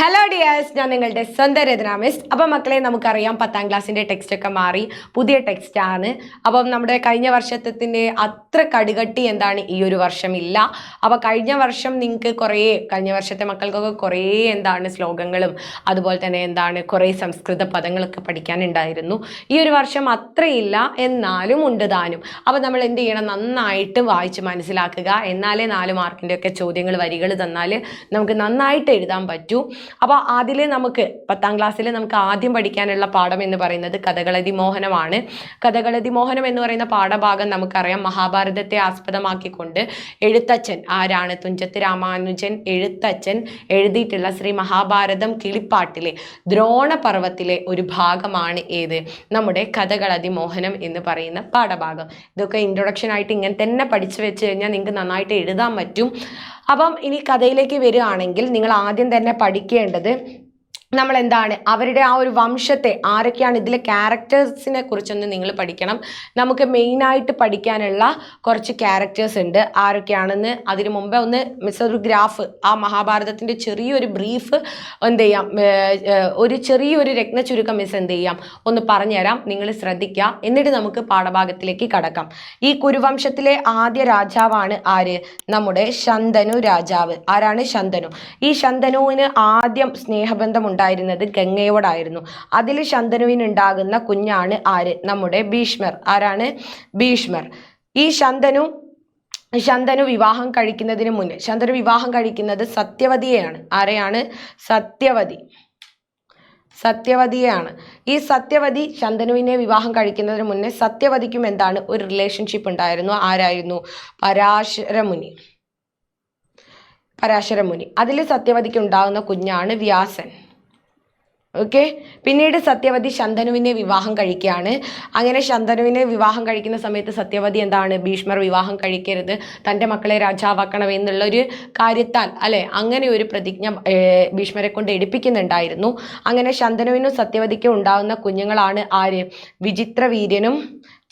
Hello dears, ഞാൻ നിങ്ങളുടെ സ്വന്തം രചന മിസ്. അപ്പം മക്കളെ, നമുക്കറിയാം 10ാം ക്ലാസ്സിൻ്റെ ടെക്സ്റ്റ് ഒക്കെ മാറി പുതിയ ടെക്സ്റ്റ് ആണ്. അപ്പം നമ്മുടെ കഴിഞ്ഞ വർഷത്തിൻ്റെ അത്ര കടുകട്ടി എന്താണ് ഈ ഒരു വർഷമില്ല. അപ്പോൾ കഴിഞ്ഞ വർഷം നിങ്ങൾക്ക് കഴിഞ്ഞ വർഷത്തെ മക്കൾക്കൊക്കെ കുറേ എന്താണ് ശ്ലോകങ്ങളും അതുപോലെ തന്നെ എന്താണ് കുറേ സംസ്കൃത പദങ്ങളൊക്കെ പഠിക്കാനുണ്ടായിരുന്നു. ഈ ഒരു വർഷം അത്രയില്ല, എന്നാലും ഉണ്ട് താനും. അപ്പോൾ നമ്മൾ എന്ത് ചെയ്യണം? നന്നായിട്ട് വായിച്ച് മനസ്സിലാക്കുക. എന്നാലേ 4 മാർക്കിൻ്റെ ഒക്കെ ചോദ്യങ്ങൾ വരികൾ തന്നാൽ നമുക്ക് നന്നായിട്ട് എഴുതാൻ പറ്റൂ. അപ്പോൾ അതിൽ നമുക്ക് 10ാം ക്ലാസ്സിൽ നമുക്ക് ആദ്യം പഠിക്കാനുള്ള പാഠം എന്ന് പറയുന്നത് കഥകളതി മോഹനമാണ്. കഥകളതി മോഹനം എന്ന് പറയുന്ന പാഠഭാഗം നമുക്കറിയാം മഹാഭാരതത്തെ ആസ്പദമാക്കിക്കൊണ്ട് എഴുത്തച്ഛൻ ആരാണ്? തുഞ്ചത്ത് രാമാനുജൻ എഴുത്തച്ഛൻ എഴുതിയിട്ടുള്ള ശ്രീ മഹാഭാരതം കിളിപ്പാട്ടിലെ ദ്രോണപർവത്തിലെ ഒരു ഭാഗമാണ് ഏത്? നമ്മുടെ കഥകളതി മോഹനം എന്ന് പറയുന്ന പാഠഭാഗം. ഇതൊക്കെ ഇൻട്രൊഡക്ഷൻ ആയിട്ട് ഇങ്ങനെ തന്നെ പഠിച്ചു വെച്ച് കഴിഞ്ഞാൽ നിങ്ങൾക്ക് നന്നായിട്ട് എഴുതാൻ പറ്റും. അപ്പം ഇനി കഥയിലേക്ക് വരികയാണെങ്കിൽ നിങ്ങൾ ആദ്യം തന്നെ പഠിക്കേണ്ടത് നമ്മൾ എന്താണ് അവരുടെ ആ ഒരു വംശത്തെ, ആരൊക്കെയാണ് ഇതിലെ ക്യാരക്ടേഴ്സിനെ കുറിച്ചൊന്ന് നിങ്ങൾ പഠിക്കണം. നമുക്ക് മെയിനായിട്ട് പഠിക്കാനുള്ള കുറച്ച് ക്യാരക്ടേഴ്സ് ഉണ്ട്. ആരൊക്കെയാണെന്ന് അതിനു മുമ്പേ ഒന്ന് ഒരു ഗ്രാഫ്, ആ മഹാഭാരതത്തിൻ്റെ ചെറിയൊരു ബ്രീഫ് എന്ത് ചെയ്യാം, ഒരു ചെറിയൊരു രത്ന ചുരുക്കം മിസ് എന്ത് ചെയ്യാം ഒന്ന് പറഞ്ഞുതരാം. നിങ്ങൾ ശ്രദ്ധിക്കുക. എന്നിട്ട് നമുക്ക് പാഠഭാഗത്തിലേക്ക് കടക്കാം. ഈ കുരുവംശത്തിലെ ആദ്യ രാജാവാണ് ആര്? നമ്മുടെ ശന്തനു രാജാവ്. ആരാണ്? ശന്തനു. ഈ ശന്തനുവിന് ആദ്യം സ്നേഹബന്ധം ഉണ്ടായിരുന്നത് ഗംഗയോടായിരുന്നു. അതിൽ ശന്തനുവിന് ഉണ്ടാകുന്ന കുഞ്ഞാണ് ആര്? നമ്മുടെ ഭീഷ്മർ. ആരാണ്? ഭീഷ്മർ. ഈ ശന്തനു വിവാഹം കഴിക്കുന്നതിന് മുന്നേ, ശന്തനു വിവാഹം കഴിക്കുന്നത് സത്യവതിയെയാണ്. ആരെയാണ്? സത്യവതിയെയാണ്. ഈ സത്യവതി ശന്തനുവിനെ വിവാഹം കഴിക്കുന്നതിന് മുന്നേ സത്യവതിക്കും എന്താണ് ഒരു റിലേഷൻഷിപ്പ് ഉണ്ടായിരുന്നു. ആരായിരുന്നു? പരാശരമുനി. അതിൽ സത്യവതിക്ക് ഉണ്ടാകുന്ന കുഞ്ഞാണ് വ്യാസൻ. ഓക്കെ. പിന്നീട് സത്യവതി ശന്തനുവിനെ വിവാഹം കഴിക്കുകയാണ്. അങ്ങനെ ശന്തനുവിനെ വിവാഹം കഴിക്കുന്ന സമയത്ത് സത്യവതി എന്താണ്? ഭീഷ്മർ വിവാഹം കഴിക്കരുത്, തൻ്റെ മക്കളെ രാജാവാക്കണം എന്നുള്ള ഒരു കാര്യത്താൽ അങ്ങനെ ഒരു പ്രതിജ്ഞ ഭീഷ്മരെ കൊണ്ട് എടുപ്പിക്കുന്നുണ്ടായിരുന്നു. അങ്ങനെ ശന്തനുവിനും സത്യവതിക്കും ഉണ്ടാകുന്ന കുഞ്ഞുങ്ങളാണ് ആര്? വിചിത്രവീര്യനും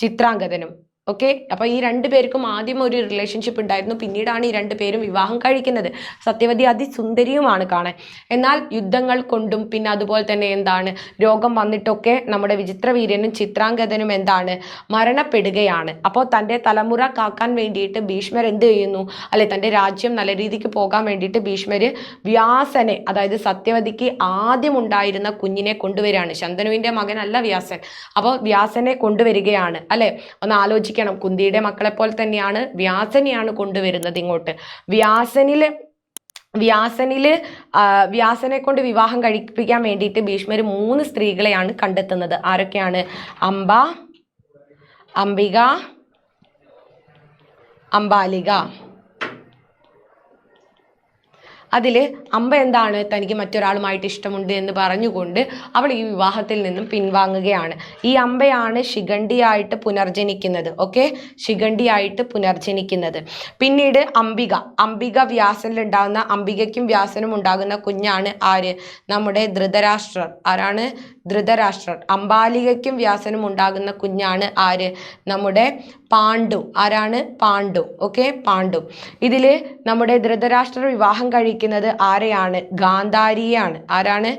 ചിത്രാംഗതനും. ഓക്കെ. അപ്പോൾ ഈ 2 പേർക്കും ആദ്യം ഒരു റിലേഷൻഷിപ്പ് ഉണ്ടായിരുന്നു. പിന്നീടാണ് ഈ 2 പേരും വിവാഹം കഴിക്കുന്നത്. സത്യവതി അതിസുന്ദരിയുമാണ് കാണാൻ. എന്നാൽ യുദ്ധങ്ങൾ കൊണ്ടും പിന്നെ അതുപോലെ തന്നെ എന്താണ് രോഗം വന്നിട്ടൊക്കെ നമ്മുടെ വിചിത്രവീര്യനും ചിത്രാംഗതനും എന്താണ് മരണപ്പെടുകയാണ്. അപ്പോൾ തൻ്റെ തലമുറ കാക്കാൻ വേണ്ടിയിട്ട് ഭീഷ്മർ എന്ത് ചെയ്യുന്നു? തൻ്റെ രാജ്യം നല്ല രീതിക്ക് പോകാൻ വേണ്ടിയിട്ട് ഭീഷ്മർ വ്യാസനെ, അതായത് സത്യവതിക്ക് ആദ്യം ഉണ്ടായിരുന്ന കുഞ്ഞിനെ കൊണ്ടുവരികയാണ്. ശന്തനുവിൻ്റെ മകനല്ല വ്യാസൻ. അപ്പോൾ വ്യാസനെ കൊണ്ടുവരികയാണ്. ഒന്ന് ആലോചിക്കണം. കുന്തിയുടെ മക്കളെ പോലെ തന്നെയാണ് വ്യാസനെയാണ് കൊണ്ടുവരുന്നത് ഇങ്ങോട്ട്. വ്യാസനെ കൊണ്ട് വിവാഹം കഴിപ്പിക്കാൻ വേണ്ടിയിട്ട് ഭീഷ്മർ 3 സ്ത്രീകളെയാണ് കണ്ടെത്തുന്നത്. ആരൊക്കെയാണ്? അംബിക, അംബാലിക. അതിൽ അംബ എന്താണ്? തനിക്ക് മറ്റൊരാളുമായിട്ട് ഇഷ്ടമുണ്ട് എന്ന് പറഞ്ഞുകൊണ്ട് അവൾ ഈ വിവാഹത്തിൽ നിന്നും പിൻവാങ്ങുകയാണ്. ഈ അംബയാണ് ശിഖണ്ഡിയായിട്ട് പുനർജനിക്കുന്നത്. ഓക്കെ. ശിഖണ്ഡിയായിട്ട് പുനർജനിക്കുന്നത്. പിന്നീട് അംബിക വ്യാസനിലുണ്ടാകുന്ന, അംബികയ്ക്കും വ്യാസനും ഉണ്ടാകുന്ന കുഞ്ഞാണ് ആര്? നമ്മുടെ ധൃതരാഷ്ട്രർ. ആരാണ്? ധൃതരാഷ്ട്രർ. അംബാലികയ്ക്കും വ്യാസനും ഉണ്ടാകുന്ന കുഞ്ഞാണ് ആര്? നമ്മുടെ പാണ്ഡു. ആരാണ്? പാണ്ഡു. ഓക്കെ. പാണ്ഡു. ഇതിൽ നമ്മുടെ ധൃതരാഷ്ട്രർ വിവാഹം കഴിക്കുന്നത് ആരെയാണ്? ഗാന്ധാരിയെയാണ്. ആരാണ്?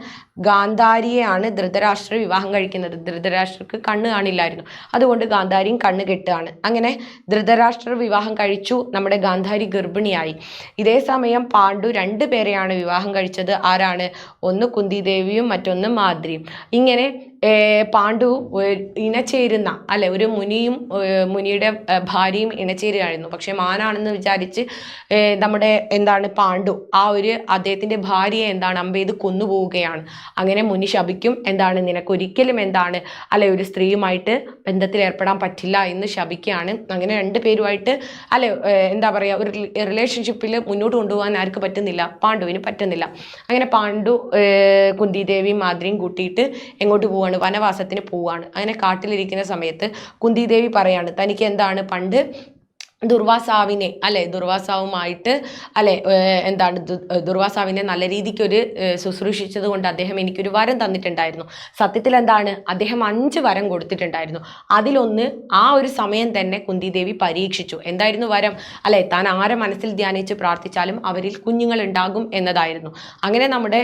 ഗാന്ധാരിയെയാണ് ധൃതരാഷ്ട്രർ വിവാഹം കഴിക്കുന്നത്. ധൃതരാഷ്ട്രർക്ക് കണ്ണ് കാണില്ലായിരുന്നു, അതുകൊണ്ട് ഗാന്ധാരിയും കണ്ണ് കെട്ടുകയാണ്. അങ്ങനെ ധൃതരാഷ്ട്രർ വിവാഹം കഴിച്ചു. നമ്മുടെ ഗാന്ധാരി ഗർഭിണിയായി. ഇതേ സമയം പാണ്ഡു 2 പേരെയാണ് വിവാഹം കഴിച്ചത്. ആരാണ്? ഒന്ന് കുന്തിദേവിയും മറ്റൊന്ന് മാദ്രിയും. ഇങ്ങനെ പാണ്ഡു ഇണചേരുന്ന ഒരു മുനിയുടെ ഭാര്യയും ഇണചേരുകയായിരുന്നു. പക്ഷെ മാനാണെന്ന് വിചാരിച്ച് നമ്മുടെ എന്താണ് പാണ്ഡു അദ്ദേഹത്തിന്റെ ഭാര്യയെ അമ്പ ചെയ്ത് കൊന്നുപോവുകയാണ്. അങ്ങനെ മുനി ശപിക്കും. നിനക്കൊരിക്കലും ഒരു സ്ത്രീയുമായിട്ട് ബന്ധത്തിൽ ഏർപ്പെടാൻ പറ്റില്ല എന്ന് ശപിക്കുകയാണ്. അങ്ങനെ 2 പേരുമായിട്ട് ഒരു റിലേഷൻഷിപ്പിൽ മുന്നോട്ട് കൊണ്ടുപോകാൻ ആർക്ക് പറ്റുന്നില്ല? പാണ്ഡുവിന് പറ്റുന്നില്ല. അങ്ങനെ പാണ്ഡു കുന്തിദേവിയും മാദ്രിയും കൂട്ടിയിട്ട് എങ്ങോട്ട് പോവാണ്? വനവാസത്തിന് പോവാണ്. അങ്ങനെ കാട്ടിലിരിക്കുന്ന സമയത്ത് കുന്തിദേവി പറയാണ്, തനിക്ക് പണ്ട് ദുർവാസാവിനെ അല്ലെ ദുർവാസാവുമായിട്ട് അല്ലെ എന്താണ് ദുർവാസാവിനെ നല്ല രീതിക്ക് ഒരു ശുശ്രൂഷിച്ചത് കൊണ്ട് അദ്ദേഹം എനിക്കൊരു വരം തന്നിട്ടുണ്ടായിരുന്നു. സത്യത്തിൽ എന്താണ്, അദ്ദേഹം 5 വരം കൊടുത്തിട്ടുണ്ടായിരുന്നു. അതിലൊന്ന് ആ ഒരു സമയം തന്നെ കുന്തിദേവി പരീക്ഷിച്ചു. എന്തായിരുന്നു വരം? അല്ലെ താൻ ആരെ മനസ്സിൽ ധ്യാനിച്ച് പ്രാർത്ഥിച്ചാലും അവരിൽ കുഞ്ഞുങ്ങൾ ഉണ്ടാകും എന്നതായിരുന്നു. അങ്ങനെ നമ്മുടെ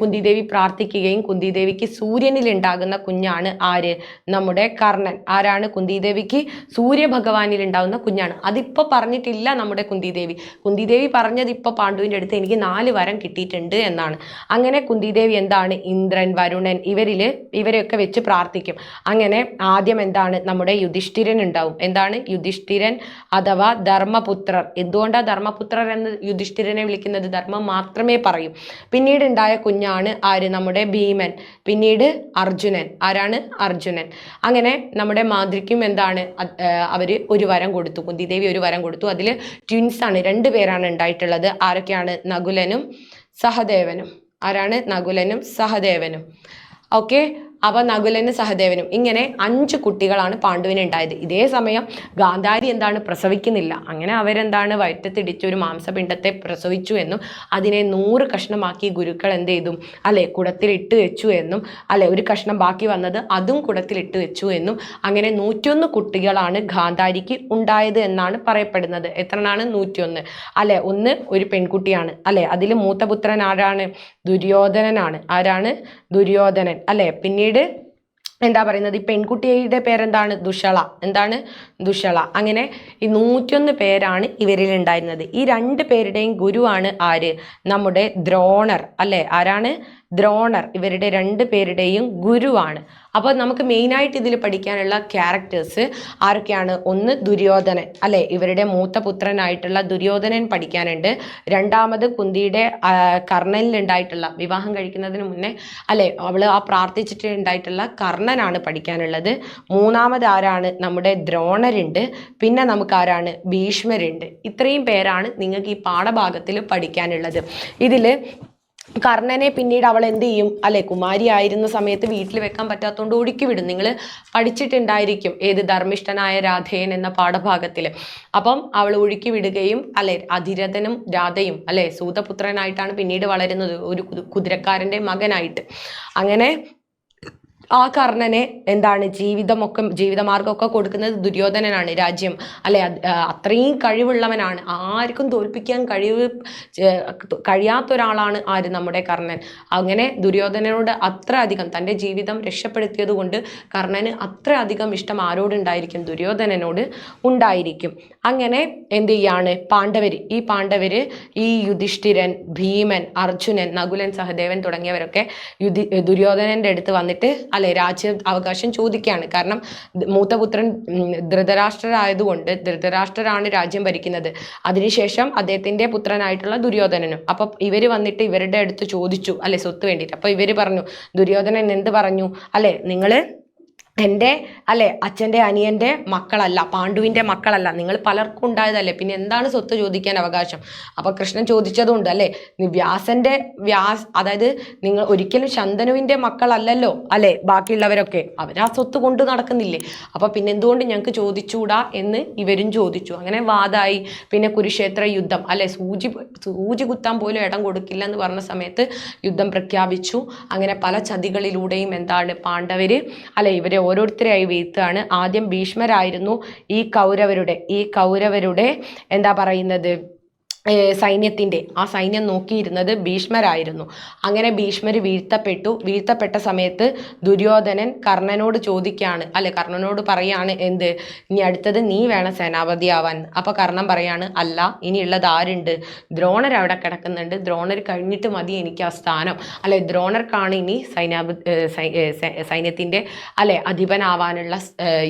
കുന്തിദേവി പ്രാർത്ഥിക്കുകയും കുന്തിദേവിക്ക് സൂര്യനിൽ ഉണ്ടാകുന്ന കുഞ്ഞാണ് ആര്? നമ്മുടെ കർണൻ. ആരാണ്? കുന്തിദേവിക്ക് സൂര്യഭഗവാനിൽ ഉണ്ടാകുന്ന കുഞ്ഞാണ്. അതിപ്പോൾ പറഞ്ഞിട്ടില്ല നമ്മുടെ കുന്തിദേവി. കുന്തിദേവി പറഞ്ഞത് ഇപ്പോൾ പാണ്ഡുവിൻ്റെ അടുത്ത് എനിക്ക് 4 വരം കിട്ടിയിട്ടുണ്ട് എന്നാണ്. അങ്ങനെ കുന്തിദേവി എന്താണ്, ഇന്ദ്രൻ, വരുണൻ ഇവരെയൊക്കെ വെച്ച് പ്രാർത്ഥിക്കും. അങ്ങനെ ആദ്യം എന്താണ്, നമ്മുടെ യുധിഷ്ഠിരൻ ഉണ്ടാവും. എന്താണ് യുധിഷ്ഠിരൻ അഥവാ ധർമ്മപുത്രർ. എന്തുകൊണ്ടാണ് ധർമ്മപുത്രർ എന്ന് യുധിഷ്ഠിരനെ വിളിക്കുന്നത്? ധർമ്മം മാത്രമേ പറയൂ. പിന്നീട് ഉണ്ടായ കുഞ്ഞാണ് ആര്? നമ്മുടെ ഭീമൻ. പിന്നീട് അർജുനൻ. ആരാണ്? അർജുനൻ. അങ്ങനെ നമ്മുടെ മാദ്രിക്കും എന്താണ്, അവര് ഒരു വരം കൊടുത്തു. കുന്തിദേവി ഒരു വരം കൊടുത്തു. അതിൽ ട്വിൻസ് ആണ്, 2 പേരാണ് ഉണ്ടായിട്ടുള്ളത്. ആരൊക്കെയാണ്? നകുലനും സഹദേവനും. ആരാണ്? നകുലനും സഹദേവനും. ഓക്കെ, അപ്പൊ നകുലനും സഹദേവനും ഇങ്ങനെ 5 കുട്ടികളാണ് പാണ്ഡുവിന് ഉണ്ടായത്. ഇതേ സമയം ഗാന്ധാരി എന്താണ്, പ്രസവിക്കുന്നില്ല. അങ്ങനെ അവരെന്താണ്, വയറ്റത്തിടിച്ച് ഒരു മാംസപിണ്ഡത്തെ പ്രസവിച്ചു എന്നും അതിനെ 100 കഷ്ണമാക്കി ഗുരുക്കൾ എന്ത് ചെയ്തു, അല്ലെ കുടത്തിലിട്ട് വെച്ചു എന്നും, അല്ലെ ഒരു കഷ്ണം ബാക്കി വന്നത് അതും കുടത്തിലിട്ട് വെച്ചു എന്നും, അങ്ങനെ 101 കുട്ടികളാണ് ഗാന്ധാരിക്ക് ഉണ്ടായത് എന്നാണ് പറയപ്പെടുന്നത്. എത്രയാണ്? 101. അല്ലെ ഒന്ന് ഒരു പെൺകുട്ടിയാണ്. അല്ലെ അതിൽ മൂത്തപുത്രൻ ആരാണ്? ദുര്യോധനനാണ്. ആരാണ്? ദുര്യോധനൻ. അല്ലെ പിന്നീട് എന്താ പറയുന്നത്, ഈ പെൺകുട്ടിയുടെ പേരെന്താണ്? ദുഷള. എന്താണ്? ദുഷള. അങ്ങനെ ഈ 101 പേരാണ് ഇവരിൽ ഉണ്ടായിരുന്നത്. ഈ 2 പേരുടെയും ഗുരുവാണ് ആര്? നമ്മുടെ ദ്രോണർ. അല്ലെ ആരാണ്? ദ്രോണർ. ഇവരുടെ 2 പേരുടെയും ഗുരുവാണ്. അപ്പോൾ നമുക്ക് മെയിനായിട്ട് ഇതിൽ പഠിക്കാനുള്ള ക്യാരക്ടേഴ്സ് ആരൊക്കെയാണ്? ഒന്ന് ദുര്യോധനൻ. അല്ലെ ഇവരുടെ മൂത്ത പുത്രനായിട്ടുള്ള ദുര്യോധനൻ പഠിക്കാനുണ്ട്. രണ്ടാമത് കുന്തിയുടെ കർണനിൽ ഉണ്ടായിട്ടുള്ള, വിവാഹം കഴിക്കുന്നതിന് മുന്നേ അല്ലെ അവള് ആ പ്രാർത്ഥിച്ചിട്ട് ഉണ്ടായിട്ടുള്ള കർണനാണ് പഠിക്കാനുള്ളത്. മൂന്നാമത് ആരാണ്? നമ്മുടെ ദ്രോണരുണ്ട്. പിന്നെ നമുക്ക് ആരാണ്? ഭീഷ്മരുണ്ട്. ഇത്രയും പേരാണ് നിങ്ങൾക്ക് ഈ പാഠഭാഗത്തിൽ പഠിക്കാനുള്ളത്. ഇതിൽ കർണനെ പിന്നീട് അവൾ എന്ത് ചെയ്യും, അല്ലെ കുമാരി ആയിരുന്ന സമയത്ത് വീട്ടിൽ വെക്കാൻ പറ്റാത്തതുകൊണ്ട് ഒഴുക്കി വിടും. നിങ്ങൾ പഠിച്ചിട്ടുണ്ടായിരിക്കും ഏത് ധർമ്മിഷ്ഠനായ രാധേയൻ എന്ന പാഠഭാഗത്തിൽ. അപ്പം അവൾ ഒഴുക്കി വിടുകയും അല്ലെ അധിരഥനും രാധയും അല്ലെ സൂതപുത്രനായിട്ടാണ് പിന്നീട് വളരുന്നത്, ഒരു കുതിരക്കാരൻ്റെ മകനായിട്ട്. അങ്ങനെ ആ കർണനെ എന്താണ് ജീവിതമാർഗമൊക്കെ കൊടുക്കുന്നത് ദുര്യോധനനാണ്. രാജ്യം അല്ലെ അത്രയും കഴിവുള്ളവനാണ്, ആർക്കും തോൽപ്പിക്കാൻ കഴിയാത്ത ഒരാളാണ് ആര്? നമ്മുടെ കർണൻ. അങ്ങനെ ദുര്യോധനനോട് അത്ര അധികം തൻ്റെ ജീവിതം രക്ഷപ്പെടുത്തിയത് കൊണ്ട് കർണന് അത്ര അധികം ഇഷ്ടം ആരോടുണ്ടായിരിക്കും? ദുര്യോധനനോട് ഉണ്ടായിരിക്കും. അങ്ങനെ എന്ത് ചെയ്യാണ് പാണ്ഡവര് ഈ യുധിഷ്ഠിരൻ, ഭീമൻ, അർജുനൻ, നകുലൻ, സഹദേവൻ തുടങ്ങിയവരൊക്കെ ദുര്യോധനന്റെ അടുത്ത് വന്നിട്ട് അല്ലെ രാജ്യ അവകാശം ചോദിക്കുകയാണ്. കാരണം മൂത്തപുത്രൻ ധൃതരാഷ്ട്രരായതുകൊണ്ട് ധൃതരാഷ്ട്രരാണ് രാജ്യം ഭരിക്കുന്നത്. അതിനുശേഷം അദ്ദേഹത്തിന്റെ പുത്രനായിട്ടുള്ള ദുര്യോധനനും. അപ്പൊ ഇവര് വന്നിട്ട് ഇവരുടെ അടുത്ത് ചോദിച്ചു അല്ലെ സ്വത്ത് വേണ്ടിയിട്ട്. അപ്പൊ ഇവര് പറഞ്ഞു, ദുര്യോധനൻ എന്ത് പറഞ്ഞു? അല്ലെ നിങ്ങള് എൻ്റെ അല്ലെ അച്ഛൻ്റെ അനിയൻ്റെ മക്കളല്ല, പാണ്ഡുവിൻ്റെ മക്കളല്ല, നിങ്ങൾ പലർക്കും ഉണ്ടായതല്ലേ, പിന്നെ എന്താണ് സ്വത്ത് ചോദിക്കാൻ അവകാശം? അപ്പൊ കൃഷ്ണൻ ചോദിച്ചതുകൊണ്ട് അല്ലെ അതായത് നിങ്ങൾ ഒരിക്കലും ശന്തനുവിൻ്റെ മക്കളല്ലല്ലോ അല്ലെ ബാക്കിയുള്ളവരൊക്കെ, അവരാ സ്വത്ത് കൊണ്ട് നടക്കുന്നില്ലേ, അപ്പൊ പിന്നെ എന്തുകൊണ്ട് ഞങ്ങൾക്ക് ചോദിച്ചൂടാ എന്ന് ഇവരും ചോദിച്ചു. അങ്ങനെ വാദായി. പിന്നെ കുരുക്ഷേത്ര യുദ്ധം അല്ലെ സൂചി കുത്താൻ പോലും ഇടം കൊടുക്കില്ല എന്ന് പറഞ്ഞ സമയത്ത് യുദ്ധം പ്രഖ്യാപിച്ചു. അങ്ങനെ പല ചതികളിലൂടെയും എന്താണ് പാണ്ഡവര് അല്ലെ ഇവരെ ഓരോരുത്തരെയായി വീഴ്ത്തുകയാണ്. ആദ്യം ഭീഷ്മരായിരുന്നു ഈ കൗരവരുടെ എന്താ പറയുന്നത് ആ സൈന്യം നോക്കിയിരുന്നത് ഭീഷ്മരായിരുന്നു. അങ്ങനെ ഭീഷ്മർ വീഴ്ത്തപ്പെട്ട സമയത്ത് ദുര്യോധനൻ കർണനോട് ചോദിക്കുകയാണ് അല്ലെ കർണനോട് പറയാണ് എന്ത്, ഇനി അടുത്തത് നീ വേണം സേനാപതിയാവാൻ. അപ്പൊ കർണൻ പറയാണ് അല്ല, ഇനിയുള്ളത് ആരുണ്ട്? ദ്രോണർ അവിടെ കിടക്കുന്നുണ്ട്, ദ്രോണർ കഴിഞ്ഞിട്ട് മതി എനിക്ക് ആ സ്ഥാനം. അല്ലെ ദ്രോണർക്കാണ് ഇനി സൈന്യത്തിന്റെ അല്ലെ അധിപനാവാനുള്ള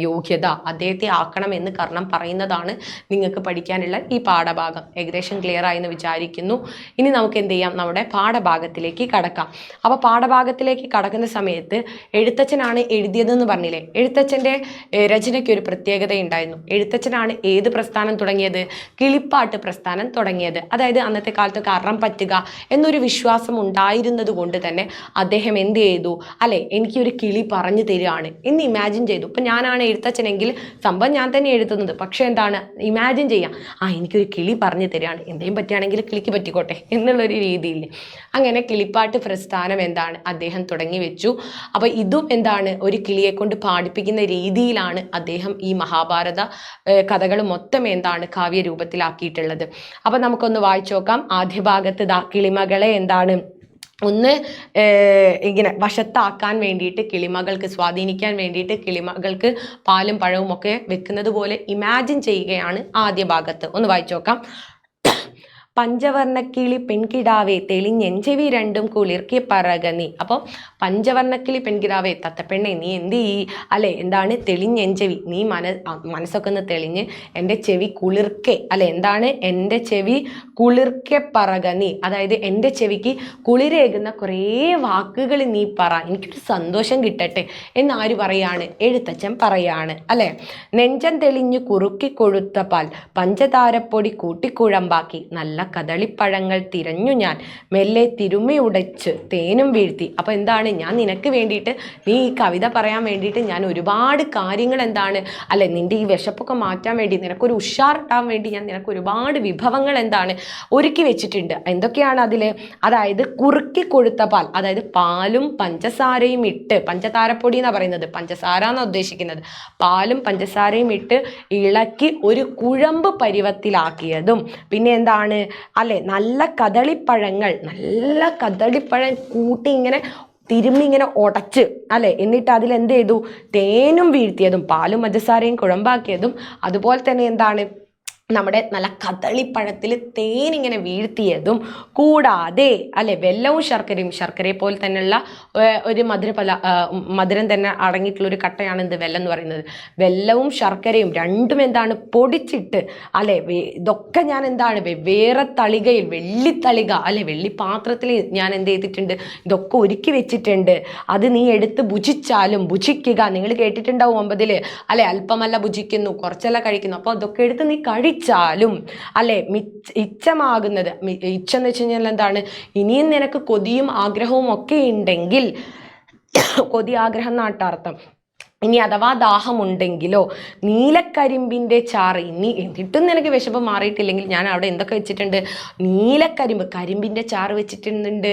യോഗ്യത, അദ്ദേഹത്തെ ആക്കണം എന്ന് കർണൻ പറയുന്നതാണ് നിങ്ങൾക്ക് പഠിക്കാനുള്ള ഈ പാഠഭാഗം. ഏകദേശം ക്ലിയർ ആയി എന്ന് വിചാരിക്കുന്നു. ഇനി നമുക്ക് എന്ത് ചെയ്യാം, നമ്മുടെ പാഠഭാഗത്തിലേക്ക് കടക്കാം. അപ്പോൾ പാഠഭാഗത്തിലേക്ക് കടക്കുന്ന സമയത്ത് എഴുത്തച്ഛനാണ് എഴുതിയതെന്ന് പറഞ്ഞില്ലേ. എഴുത്തച്ഛൻ്റെ രചനയ്ക്ക് ഒരു പ്രത്യേകത ഉണ്ടായിരുന്നു. എഴുത്തച്ഛനാണ് ഏത് പ്രസ്ഥാനം തുടങ്ങിയത്? കിളിപ്പാട്ട് പ്രസ്ഥാനം തുടങ്ങിയത്. അതായത് അന്നത്തെ കാലത്തൊക്കെ അറം പറ്റുക എന്നൊരു വിശ്വാസം ഉണ്ടായിരുന്നത് കൊണ്ട് തന്നെ അദ്ദേഹം എന്ത് ചെയ്തു, അല്ലെ എനിക്കൊരു കിളി പറഞ്ഞു തരികയാണ് എന്ന് ഇമാജിൻ ചെയ്തു. ഇപ്പം ഞാനാണ് എഴുത്തച്ഛനെങ്കിൽ സംഭവം ഞാൻ തന്നെ എഴുതുന്നത്, പക്ഷെ എന്താണ് ഇമാജിൻ ചെയ്യാം, എനിക്കൊരു കിളി പറഞ്ഞു തരികയാണ്, എന്തെങ്കിലും പറ്റുകയാണെങ്കിൽ കിളിക്ക് പറ്റിക്കോട്ടെ എന്നുള്ളൊരു രീതിയിൽ അങ്ങനെ കിളിപ്പാട്ട് പ്രസ്ഥാനം എന്താണ് അദ്ദേഹം തുടങ്ങി വെച്ചു. അപ്പോൾ ഇതും എന്താണ് ഒരു കിളിയെ കൊണ്ട് പാടിപ്പിക്കുന്ന രീതിയിലാണ് അദ്ദേഹം ഈ മഹാഭാരത കഥകൾ മൊത്തം എന്താണ് കാവ്യരൂപത്തിലാക്കിയിട്ടുള്ളത്. അപ്പം നമുക്കൊന്ന് വായിച്ചു നോക്കാം. ആദ്യ ഭാഗത്ത് കിളിമകളെ എന്താണ് ഒന്ന് ഇങ്ങനെ വശത്താക്കാൻ വേണ്ടിയിട്ട്, കിളിമകൾക്ക് സ്വാധീനിക്കാൻ വേണ്ടിയിട്ട് കിളിമകൾക്ക് പാലും പഴവും ഒക്കെ വെക്കുന്നത് പോലെ ഇമാജിൻ ചെയ്യുകയാണ് ആദ്യ ഭാഗത്ത്. ഒന്ന് വായിച്ചു നോക്കാം. പഞ്ചവർണ്ണക്കിളി പെൺകിടാവേ തെളിഞ്ഞെഞ്ചെവി രണ്ടും കുളിർക്കി പറകനി. അപ്പോൾ പഞ്ചവർണ്ണക്കിളി പെൺകിടാവേ, തത്തപ്പെണ്ണെ നീ എന്ത് ചെയ്യ്, അല്ലെ എന്താണ് തെളിഞ്ഞെഞ്ചെവി, നീ മനസ്സൊക്കെ ഒന്ന് തെളിഞ്ഞ് എൻ്റെ ചെവി കുളിർക്കെ, അല്ലെ എന്താണ് എൻ്റെ ചെവി കുളിർക്കെ പറകനി, അതായത് എൻ്റെ ചെവിക്ക് കുളിരേകുന്ന കുറേ വാക്കുകൾ നീ പറ, എനിക്കൊരു സന്തോഷം കിട്ടട്ടെ എന്നാര് പറയാണ്? എഴുത്തച്ഛൻ പറയാണ്, അല്ലെ. നെഞ്ചം തെളിഞ്ഞു കുറുക്കി കൊഴുത്ത പാൽ പഞ്ചതാരപ്പൊടി കൂട്ടിക്കുഴമ്പാക്കി നല്ല കദളിപ്പഴങ്ങൾ തിരഞ്ഞു ഞാൻ മെല്ലെ തിരുമ്മി ഉടച്ച് തേനും വീഴ്ത്തി. അപ്പോൾ എന്താണ്, ഞാൻ നിനക്ക് വേണ്ടിയിട്ട്, നീ ഈ കവിത പറയാൻ വേണ്ടിയിട്ട് ഞാൻ ഒരുപാട് കാര്യങ്ങൾ എന്താണ്, അല്ലെ നിൻ്റെ ഈ വിശപ്പൊക്കെ മാറ്റാൻ വേണ്ടി, നിനക്കൊരു ഉഷാറിട്ടാൻ വേണ്ടി ഞാൻ നിനക്ക് ഒരുപാട് വിഭവങ്ങൾ എന്താണ് ഒരുക്കി വെച്ചിട്ടുണ്ട്. എന്തൊക്കെയാണ് അതിൽ? അതായത് കുറുക്കി കൊഴുത്ത പാൽ, അതായത് പാലും പഞ്ചസാരയും ഇട്ട്, പഞ്ചതാരപ്പൊടി എന്നാണ് പറയുന്നത്, പഞ്ചസാര എന്നാണ് ഉദ്ദേശിക്കുന്നത്, പാലും പഞ്ചസാരയും ഇട്ട് ഇളക്കി ഒരു കുഴമ്പ് പരുവത്തിലാക്കിയതും, പിന്നെ എന്താണ്, അല്ലെ നല്ല കദളിപ്പഴങ്ങൾ, നല്ല കദളിപ്പഴം കൂട്ടി ഇങ്ങനെ തിരുമ്മി ഇങ്ങനെ ഉടച്ച്, അല്ലെ എന്നിട്ട് അതിൽ എന്ത് ചെയ്തു, തേനും വീഴ്ത്തിയതും, പാലും പഞ്ചസാരയും കുഴമ്പാക്കിയതും, അതുപോലെ തന്നെ എന്താണ് നമ്മുടെ നല്ല കദളിപ്പഴത്തിൽ തേനിങ്ങനെ വീഴ്ത്തിയതും കൂടാതെ, അല്ലെ വെല്ലവും ശർക്കരയും, ശർക്കരയെ പോലെ തന്നെയുള്ള ഒരു മധുരം തന്നെ അടങ്ങിയിട്ടുള്ള ഒരു കട്ടയാണ് എന്ത് വെല്ലം എന്ന് പറയുന്നത്. വെല്ലവും ശർക്കരയും രണ്ടും എന്താണ് പൊടിച്ചിട്ട്, അല്ലെ ഇതൊക്കെ ഞാൻ എന്താണ് വെവ്വേറെ തളികയിൽ, വെള്ളിത്തളിക, അല്ലെ വെള്ളിപ്പാത്രത്തിൽ ഞാൻ എന്ത് ചെയ്തിട്ടുണ്ട്, ഇതൊക്കെ ഒരുക്കി വെച്ചിട്ടുണ്ട്. അത് നീ എടുത്ത് ഭുജിച്ചാലും, ഭുജിക്കുക, നിങ്ങൾ കേട്ടിട്ടുണ്ടാവും 9, അല്ലെ അല്പമല്ല ഭുജിക്കുന്നു, കുറച്ചല്ല കഴിക്കുന്നു. അപ്പോൾ അതൊക്കെ എടുത്ത് നീ ച്ചാലും, അല്ലെ ഇച്ഛമാകുന്നത്, ഇച്ഛ എന്ന് വെച്ച് കഴിഞ്ഞാൽ എന്താണ്, ഇനിയും നിനക്ക് കൊതിയും ആഗ്രഹവും ഒക്കെ ഉണ്ടെങ്കിൽ, കൊതി ആഗ്രഹം നാട്ടാർത്ഥം, ഇനി അഥവാ ദാഹമുണ്ടെങ്കിലോ നീലക്കരിമ്പിൻ്റെ ചാറ്, ഇനി എന്നിട്ടും നിനക്ക് വിശപ്പ് മാറിയിട്ടില്ലെങ്കിൽ ഞാൻ അവിടെ എന്തൊക്കെ വെച്ചിട്ടുണ്ട്, നീലക്കരിമ്പ്, കരിമ്പിൻ്റെ ചാറ് വെച്ചിട്ടുണ്ട്,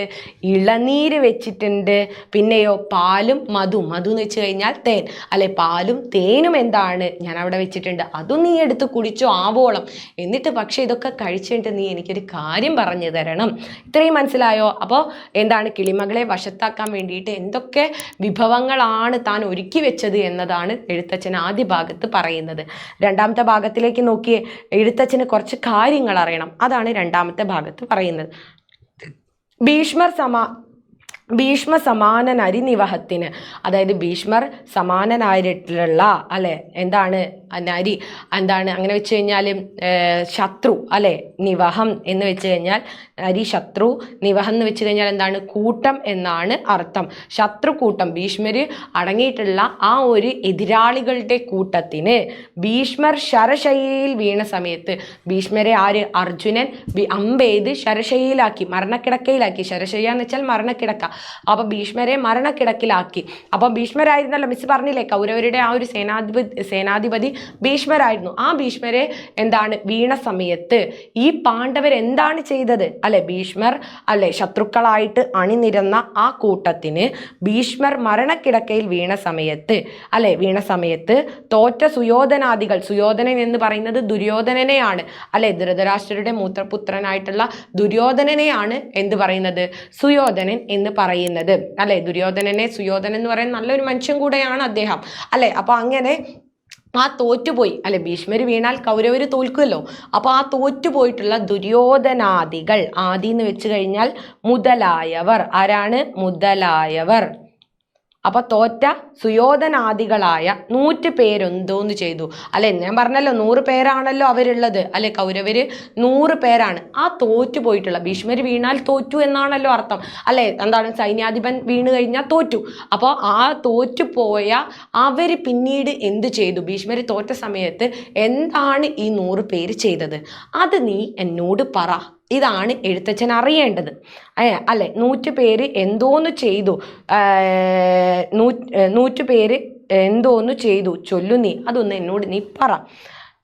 ഇളനീര് വെച്ചിട്ടുണ്ട്, പിന്നെയോ പാലും മധു എന്ന് വെച്ച് കഴിഞ്ഞാൽ തേൻ, അല്ലെ പാലും തേനും എന്താണ് ഞാൻ അവിടെ വെച്ചിട്ടുണ്ട്, അതും നീ എടുത്ത് കുടിച്ചോ ആവോളം. എന്നിട്ട് പക്ഷേ ഇതൊക്കെ കഴിച്ചിട്ട് നീ എനിക്കൊരു കാര്യം പറഞ്ഞു തരണം. ഇത്രയും മനസ്സിലായോ? അപ്പോൾ എന്താണ് കിളിമകളെ വശത്താക്കാൻ വേണ്ടിയിട്ട് എന്തൊക്കെ വിഭവങ്ങളാണ് താൻ ഒരുക്കി വെച്ചത് എന്നതാണ് എഴുത്തച്ഛൻ ആദ്യ ഭാഗത്ത് പറയുന്നത്. രണ്ടാമത്തെ ഭാഗത്തിലേക്ക് നോക്കിയേ, എഴുത്തച്ഛന് കുറച്ച് കാര്യങ്ങൾ അറിയണം, അതാണ് രണ്ടാമത്തെ ഭാഗത്ത് പറയുന്നത്. ഭീഷ്മ സമാനനരി നിവഹത്തിന്, അതായത് ഭീഷ്മർ സമാനനായിട്ടുള്ള, അല്ലെ എന്താണ് നരി, എന്താണ് അങ്ങനെ വെച്ച് കഴിഞ്ഞാൽ ശത്രു, അല്ലെ നിവഹം എന്ന് വെച്ച് കഴിഞ്ഞാൽ നരി ശത്രു, നിവഹം എന്ന് വെച്ച് കഴിഞ്ഞാൽ എന്താണ് കൂട്ടം എന്നാണ് അർത്ഥം. ശത്രു കൂട്ടം, ഭീഷ്മര് അടങ്ങിയിട്ടുള്ള ആ ഒരു എതിരാളികളുടെ കൂട്ടത്തിന് ഭീഷ്മർ ശരശയ്യയിൽ വീണ സമയത്ത്, ഭീഷ്മരെ ആര്, അർജുനൻ അമ്പെയ്ത് ശരശയ്യയിലാക്കി, മരണക്കിടക്കയിലാക്കി. ശരശയ്യ എന്ന് വെച്ചാൽ മരണക്കിടക്ക. അപ്പൊ ഭീഷ്മരെ മരണക്കിടക്കിലാക്കി. അപ്പൊ ഭീഷ്മരായിരുന്നല്ലോ, മിസ് പറഞ്ഞില്ലേ, കൗരവരുടെ ആ ഒരു സേനാധിപതി ഭീഷ്മരായിരുന്നു. ആ ഭീഷ്മരെ എന്താണ് വീണ സമയത്ത് ഈ പാണ്ഡവർ എന്താണ് ചെയ്തത്, അല്ലെ ഭീഷ്മർ, അല്ലെ ശത്രുക്കളായിട്ട് അണിനിരന്ന ആ കൂട്ടത്തിന് ഭീഷ്മർ മരണക്കിടക്കയിൽ വീണ സമയത്ത് തോറ്റ സുയോധനാദികൾ, സുയോധനൻ എന്ന് പറയുന്നത് ദുര്യോധനനെയാണ്, അല്ലെ ധൃതരാഷ്ട്രരുടെ മൂത്രപുത്രനായിട്ടുള്ള ദുര്യോധനനെയാണ് എന്ത് പറയുന്നത്, സുയോധനൻ എന്ന് പറയുന്നത്, അല്ലെ സുയോധനൻ എന്ന് പറയുന്നത് നല്ലൊരു മനുഷ്യൻ കൂടെയാണ് അദ്ദേഹം, അല്ലെ. അപ്പൊ അങ്ങനെ ആ തോറ്റുപോയി, അല്ലെ ഭീഷ്മര് വീണാൽ കൗരവര് തോൽക്കുമല്ലോ. അപ്പോൾ ആ തോറ്റുപോയിട്ടുള്ള ദുര്യോധനാദികൾ, ആദി എന്ന് വെച്ച് കഴിഞ്ഞാൽ മുതലായവർ, ആരാണ് മുതലായവർ, അപ്പൊ തോറ്റ സുയോധനാദികളായ 100 പേരെന്തോന്ന് ചെയ്തു അല്ലെ? ഞാൻ പറഞ്ഞല്ലോ 100 പേരാണല്ലോ അവരുള്ളത് അല്ലെ? കൗരവര് 100 പേരാണ്. ആ തോറ്റു പോയിട്ടുള്ള ഭീഷ്മർ വീണാൽ തോറ്റു എന്നാണല്ലോ അർത്ഥം അല്ലെ? എന്താണ്? സൈന്യാധിപൻ വീണ് കഴിഞ്ഞാൽ തോറ്റു. അപ്പോൾ ആ തോറ്റുപോയ അവര് പിന്നീട് എന്ത് ചെയ്തു? ഭീഷ്മർ തോറ്റ സമയത്ത് എന്താണ് ഈ 100 പേര് ചെയ്തത്? അത് നീ എന്നോട് പറ. ഇതാണ് എഴുത്തച്ഛൻ അറിയേണ്ടത് അല്ലെ? 100 പേര് എന്തോന്ന് ചെയ്തു? 100 പേര് എന്തോന്ന് ചെയ്തു ചൊല്ലു നീ. അതൊന്ന് എന്നോട് നീ പറ.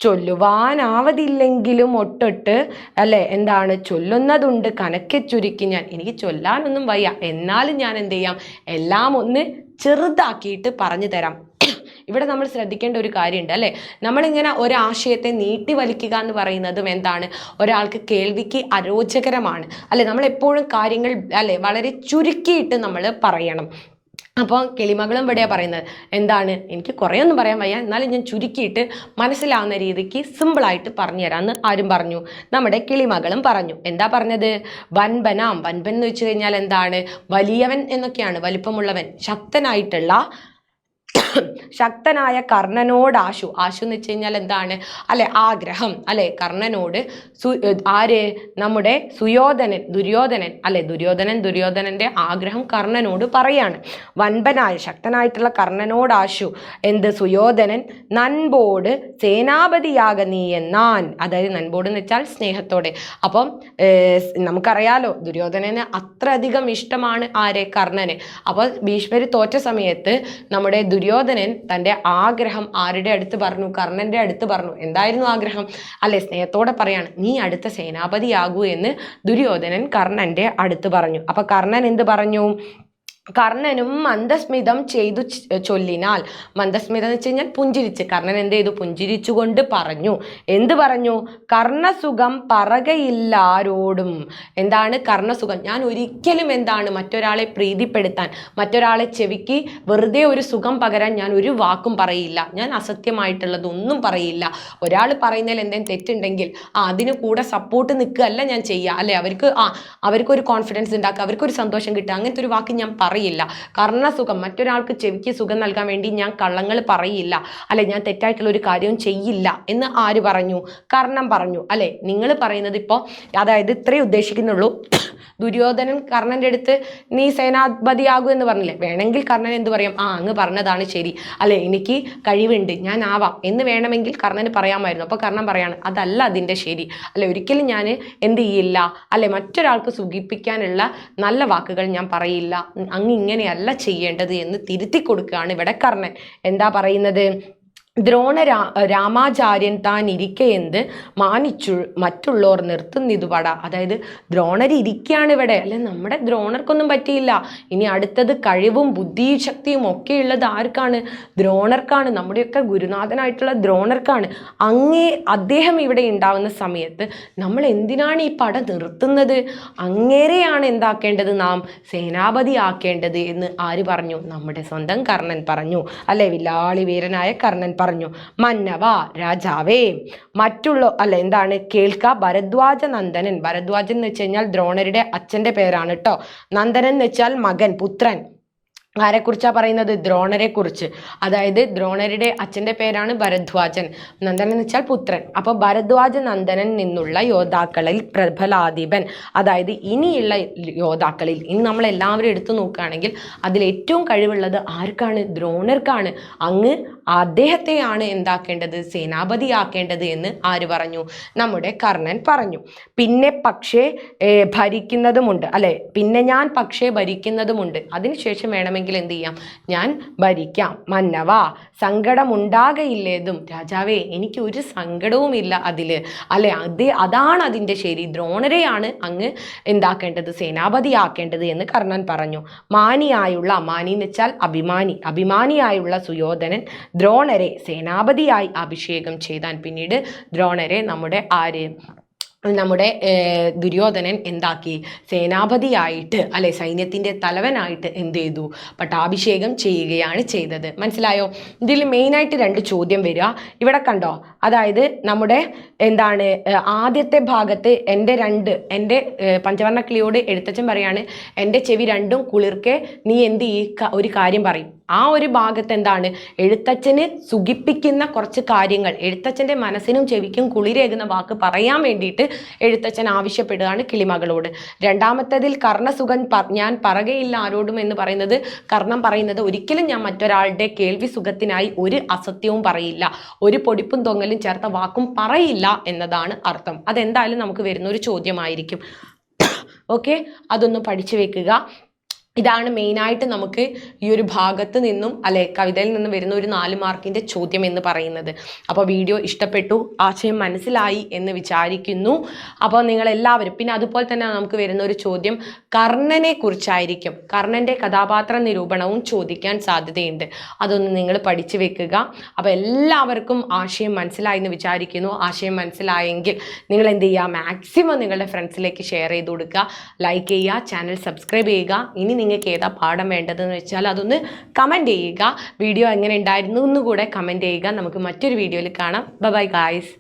ചൊല്ലുവാനാവതില്ലെങ്കിലും ഒട്ടൊട്ട് അല്ലെ? എന്താണ്? ചൊല്ലുന്നതുണ്ട് കനക്കെ ചുരുക്കി ഞാൻ. എനിക്ക് ചൊല്ലാനൊന്നും വയ്യ, എന്നാലും ഞാൻ എന്ത് ചെയ്യാം? എല്ലാം ഒന്ന് ചെറുതാക്കിയിട്ട് പറഞ്ഞു തരാം. ഇവിടെ നമ്മൾ ശ്രദ്ധിക്കേണ്ട ഒരു കാര്യമുണ്ട് അല്ലെ? നമ്മളിങ്ങനെ ഒരാശയത്തെ നീട്ടി വലിക്കുക എന്ന് പറയുന്നതും എന്താണ്? ഒരാൾക്ക് കേൾവിക്ക് അരോചകരമാണ് അല്ലെ? നമ്മൾ എപ്പോഴും കാര്യങ്ങൾ അല്ലെ വളരെ ചുരുക്കിയിട്ട് നമ്മൾ പറയണം. അപ്പോൾ കിളിമകളും ഇവിടെയാണ് പറയുന്നത് എന്താണ്? എനിക്ക് കുറേ ഒന്നും പറയാൻ വയ്യ, എന്നാലും ഞാൻ ചുരുക്കിയിട്ട് മനസ്സിലാവുന്ന രീതിക്ക് സിമ്പിളായിട്ട് പറഞ്ഞു തരാമെന്ന് ആരും പറഞ്ഞു? നമ്മുടെ കിളിമകളും പറഞ്ഞു. എന്താ പറഞ്ഞത്? വൻപനാം. വൻപൻ എന്ന് വെച്ച് കഴിഞ്ഞാൽ എന്താണ്? വലിയവൻ എന്നൊക്കെയാണ്, വലിപ്പമുള്ളവൻ, ശക്തനായ കർണനോട് ആശു. ആശു എന്ന് വെച്ച് കഴിഞ്ഞാൽ എന്താണ് അല്ലെ? ആഗ്രഹം അല്ലെ? കർണനോട് ആര്? നമ്മുടെ ദുര്യോധനൻ അല്ലെ? ദുര്യോധനന്റെ ആഗ്രഹം കർണനോട് പറയാണ്. വൻപനായ ശക്തനായിട്ടുള്ള കർണനോട് ആശു എന്ത്? സുയോധനൻ നൻപോട് സേനാപതിയാക നീ എന്നാൻ. അതായത് നൻപോട് എന്ന് വെച്ചാൽ സ്നേഹത്തോടെ. അപ്പം നമുക്കറിയാലോ ദുര്യോധനന് അത്രയധികം ഇഷ്ടമാണ് ആരെ? കർണന്. അപ്പോൾ ഭീഷ്മർ തോറ്റ സമയത്ത് നമ്മുടെ ദുര്യോധനൻ തൻ്റെ ആഗ്രഹം ആരുടെ അടുത്ത് പറഞ്ഞു? കർണന്റെ അടുത്ത് പറഞ്ഞു. എന്തായിരുന്നു ആഗ്രഹം അല്ലെ? സ്നേഹത്തോടെ പറയാണ്, നീ അടുത്ത സേനാപതിയാകൂ എന്ന് ദുര്യോധനൻ കർണന്റെ അടുത്ത് പറഞ്ഞു. അപ്പൊ കർണൻ എന്ത് പറഞ്ഞു? കർണനും മന്ദസ്മിതം ചെയ്തു ചൊല്ലിനാൽ. മന്ദസ്മിതം എന്ന് വെച്ച് കഴിഞ്ഞാൽ പുഞ്ചിരിച്ച്. കർണൻ എന്ത് ചെയ്തു? പുഞ്ചിരിച്ചുകൊണ്ട് പറഞ്ഞു. എന്ത് പറഞ്ഞു? കർണസുഖം പറകയില്ലാരോടും. എന്താണ് കർണസുഖം? ഞാൻ ഒരിക്കലും എന്താണ് മറ്റൊരാളെ പ്രീതിപ്പെടുത്താൻ, മറ്റൊരാളെ ചെവിക്ക് വെറുതെ ഒരു സുഖം പകരാൻ ഞാൻ ഒരു വാക്കും പറയില്ല. ഞാൻ അസത്യമായിട്ടുള്ളതൊന്നും പറയില്ല. ഒരാൾ പറയുന്നതിൽ എന്തെങ്കിലും തെറ്റുണ്ടെങ്കിൽ അതിന് കൂടെ സപ്പോർട്ട് നിൽക്കുകയല്ല ഞാൻ ചെയ്യുക അല്ലെ? അവർക്കൊരു കോൺഫിഡൻസ് ഉണ്ടാക്കുക, അവർക്കൊരു സന്തോഷം കിട്ടുക, അങ്ങനത്തെ ഒരു വാക്ക് ഞാൻ പറയില്ല. കർണസുഖം, മറ്റൊരാൾക്ക് ചെവിക്ക് സുഖം നൽകാൻ വേണ്ടി ഞാൻ കള്ളങ്ങൾ പറയില്ല അല്ലെ? ഞാൻ തെറ്റായിട്ടുള്ള ഒരു കാര്യവും ചെയ്യില്ല എന്ന് ആര് പറഞ്ഞു? കർണൻ പറഞ്ഞു അല്ലെ? നിങ്ങൾ പറയുന്നത് ഇപ്പോൾ അതായത് ഇത്രേ ഉദ്ദേശിക്കുന്നുള്ളൂ. ദുര്യോധനൻ കർണന്റെ അടുത്ത് നീ സേനാപതിയാകൂ എന്ന് പറഞ്ഞില്ലേ? വേണമെങ്കിൽ കർണൻ എന്ത് പറയും? അങ്ങ് പറഞ്ഞതാണ് ശരി അല്ലെ, എനിക്ക് കഴിവുണ്ട്, ഞാൻ ആവാം എന്ന് വേണമെങ്കിൽ കർണന് പറയാമായിരുന്നു. അപ്പോൾ കർണൻ പറയാണ് അതല്ല അതിൻ്റെ ശരി അല്ലെ, ഒരിക്കലും ഞാൻ എന്ത് ചെയ്യില്ല അല്ലെ, മറ്റൊരാൾക്ക് സുഖിപ്പിക്കാനുള്ള നല്ല വാക്കുകൾ ഞാൻ പറയില്ല, അങ്ങ് ഇങ്ങനെയല്ല ചെയ്യേണ്ടത് എന്ന് തിരുത്തി കൊടുക്കുകയാണ് ഇവിടെ കർണൻ. എന്താ പറയുന്നത്? രാമാചാര്യൻ താൻ ഇരിക്കയെന്ത് മാനിച്ചു മറ്റുള്ളവർ നിർത്തുന്നിതുപട. അതായത് ദ്രോണർ ഇരിക്കുകയാണ് ഇവിടെ അല്ലെ, നമ്മുടെ ദ്രോണർക്കൊന്നും പറ്റിയില്ല. ഇനി അടുത്തത് കഴിവും ബുദ്ധിശക്തിയും ഒക്കെ ഉള്ളത് ആർക്കാണ്? ദ്രോണർക്കാണ്, നമ്മുടെയൊക്കെ ഗുരുനാഥനായിട്ടുള്ള ദ്രോണർക്കാണ്. അദ്ദേഹം ഇവിടെ ഉണ്ടാവുന്ന സമയത്ത് നമ്മൾ എന്തിനാണ് ഈ പട നിർത്തുന്നത്? അങ്ങേരെയാണ് എന്താക്കേണ്ടത്? നാം സേനാപതി ആക്കേണ്ടത് എന്ന് ആര് പറഞ്ഞു? നമ്മുടെ സ്വന്തം കർണൻ പറഞ്ഞു അല്ലെ? വില്ലാളി വീരനായ കർണൻ പറഞ്ഞു. മന്നവ രാജാവേ, എന്താണ് കേൾക്ക, ഭരദ്വാജ നന്ദനൻ. ഭരദ്വാജൻ എന്ന് വെച്ച് കഴിഞ്ഞാൽ ദ്രോണരുടെ അച്ഛന്റെ പേരാണ് കേട്ടോ. നന്ദനൻ എന്ന് വെച്ചാൽ മകൻ, പുത്രൻ. ആരെക്കുറിച്ചാ പറയുന്നത്? ദ്രോണരെ കുറിച്ച്. അതായത് ദ്രോണരുടെ അച്ഛന്റെ പേരാണ് ഭരദ്വാജൻ, നന്ദനൻ എന്ന് വെച്ചാൽ പുത്രൻ. അപ്പൊ ഭരദ്വാജ നന്ദനൻ നിന്നുള്ള യോദ്ധാക്കളിൽ പ്രബലാധിപൻ. അതായത് ഇനിയുള്ള യോദ്ധാക്കളിൽ ഇനി നമ്മൾ എല്ലാവരും എടുത്തു നോക്കുകയാണെങ്കിൽ അതിൽ ഏറ്റവും കഴിവുള്ളത് ആർക്കാണ്? ദ്രോണർക്കാണ്. അങ്ങ് അദ്ദേഹത്തെയാണ് എന്താക്കേണ്ടത്? സേനാപതിയാക്കേണ്ടത് എന്ന് ആര് പറഞ്ഞു? നമ്മുടെ കർണൻ പറഞ്ഞു. പിന്നെ പക്ഷേ ഭരിക്കുന്നതുമുണ്ട് അല്ലെ, പിന്നെ ഞാൻ പക്ഷേ ഭരിക്കുന്നതുമുണ്ട്, അതിനുശേഷം വേണമെങ്കിൽ എന്ത് ചെയ്യാം? ഞാൻ ഭരിക്കാം. മന്നവ സങ്കടമുണ്ടാകയില്ലേതും. രാജാവേ, എനിക്ക് ഒരു സങ്കടവുമില്ല അതില് അല്ലെ, അതാണ് അതിൻ്റെ ശരി. ദ്രോണരെയാണ് അങ്ങ് എന്താക്കേണ്ടത്? സേനാപതിയാക്കേണ്ടത് എന്ന് കർണൻ പറഞ്ഞു. മാനി എന്ന് വെച്ചാൽ അഭിമാനിയായുള്ള സുയോധനൻ ദ്രോണരെ സേനാപതിയായി അഭിഷേകം ചെയ്താൻ. പിന്നീട് ദ്രോണരെ നമ്മുടെ ദുര്യോധനൻ എന്താക്കി? സേനാപതിയായിട്ട് അല്ലെ, സൈന്യത്തിൻ്റെ തലവനായിട്ട് എന്ത് ചെയ്തു? പട്ടാഭിഷേകം ചെയ്യുകയാണ് ചെയ്തത്. മനസ്സിലായോ? ഇതിൽ മെയിനായിട്ട് 2 ചോദ്യം വരിക. ഇവിടെ കണ്ടോ? അതായത് നമ്മുടെ എന്താണ് ആദ്യത്തെ ഭാഗത്ത് എൻ്റെ പഞ്ചവർണ്ണ കിളിയോട് എഴുത്തച്ഛൻ പറയാണ്, എൻ്റെ ചെവി രണ്ടും കുളിർക്കെ നീ എന്ത് ഈ ഒരു കാര്യം പറയും. ആ ഒരു ഭാഗത്ത് എന്താണ് എഴുത്തച്ഛന് സുഖിപ്പിക്കുന്ന കുറച്ച് കാര്യങ്ങൾ, എഴുത്തച്ഛൻ്റെ മനസ്സിനും ചെവിക്കും കുളിരേകുന്ന വാക്ക് പറയാൻ വേണ്ടിയിട്ട് എഴുത്തച്ഛൻ ആവശ്യപ്പെടുകയാണ് കിളിമകളോട്. രണ്ടാമത്തേതിൽ കർണസുഖൻ ഞാൻ പറകയില്ല ആരോടും എന്ന് പറയുന്നത്, കർണം പറയുന്നത് ഒരിക്കലും ഞാൻ മറ്റൊരാളുടെ കേൾവി സുഖത്തിനായി ഒരു അസത്യവും പറയില്ല, ഒരു പൊടിപ്പും തൊങ്ങലും ചേർത്ത വാക്കും പറയില്ല എന്നതാണ് അർത്ഥം. അതെന്തായാലും നമുക്ക് വരുന്ന ഒരു ചോദ്യമായിരിക്കും. ഓക്കെ, അതൊന്ന് പഠിച്ചു വെക്കുക. ഇതാണ് മെയിനായിട്ട് നമുക്ക് ഈ ഒരു ഭാഗത്ത് നിന്നും കവിതയിൽ നിന്ന് വരുന്ന ഒരു 4 മാർക്കിൻ്റെ ചോദ്യം എന്ന് പറയുന്നത്. അപ്പോൾ വീഡിയോ ഇഷ്ടപ്പെട്ടു, ആശയം മനസ്സിലായി എന്ന് വിചാരിക്കുന്നു. അപ്പോൾ നിങ്ങളെല്ലാവരും, പിന്നെ അതുപോലെ തന്നെ നമുക്ക് വരുന്ന ഒരു ചോദ്യം കർണനെ കുറിച്ചായിരിക്കും. കർണൻ്റെ കഥാപാത്ര നിരൂപണവും ചോദിക്കാൻ സാധ്യതയുണ്ട്. അതൊന്ന് നിങ്ങൾ പഠിച്ചു വെക്കുക. അപ്പോൾ എല്ലാവർക്കും ആശയം മനസ്സിലായി എന്ന് വിചാരിക്കുന്നു. ആശയം മനസ്സിലായെങ്കിൽ നിങ്ങൾ എന്ത് ചെയ്യുക, മാക്സിമം നിങ്ങളുടെ ഫ്രണ്ട്സിലേക്ക് ഷെയർ ചെയ്ത് കൊടുക്കുക, ലൈക്ക് ചെയ്യുക, ചാനൽ സബ്സ്ക്രൈബ് ചെയ്യുക. ഇനി നിങ്ങൾക്ക് ഏതാ പാഠം വേണ്ടതെന്ന് വെച്ചാൽ അതൊന്ന് കമൻറ്റ് ചെയ്യുക. വീഡിയോ എങ്ങനെ ഉണ്ടായിരുന്നു എന്ന് കൂടെ കമൻറ്റ് ചെയ്യുക. നമുക്ക് മറ്റൊരു വീഡിയോയിൽ കാണാം. Bye guys.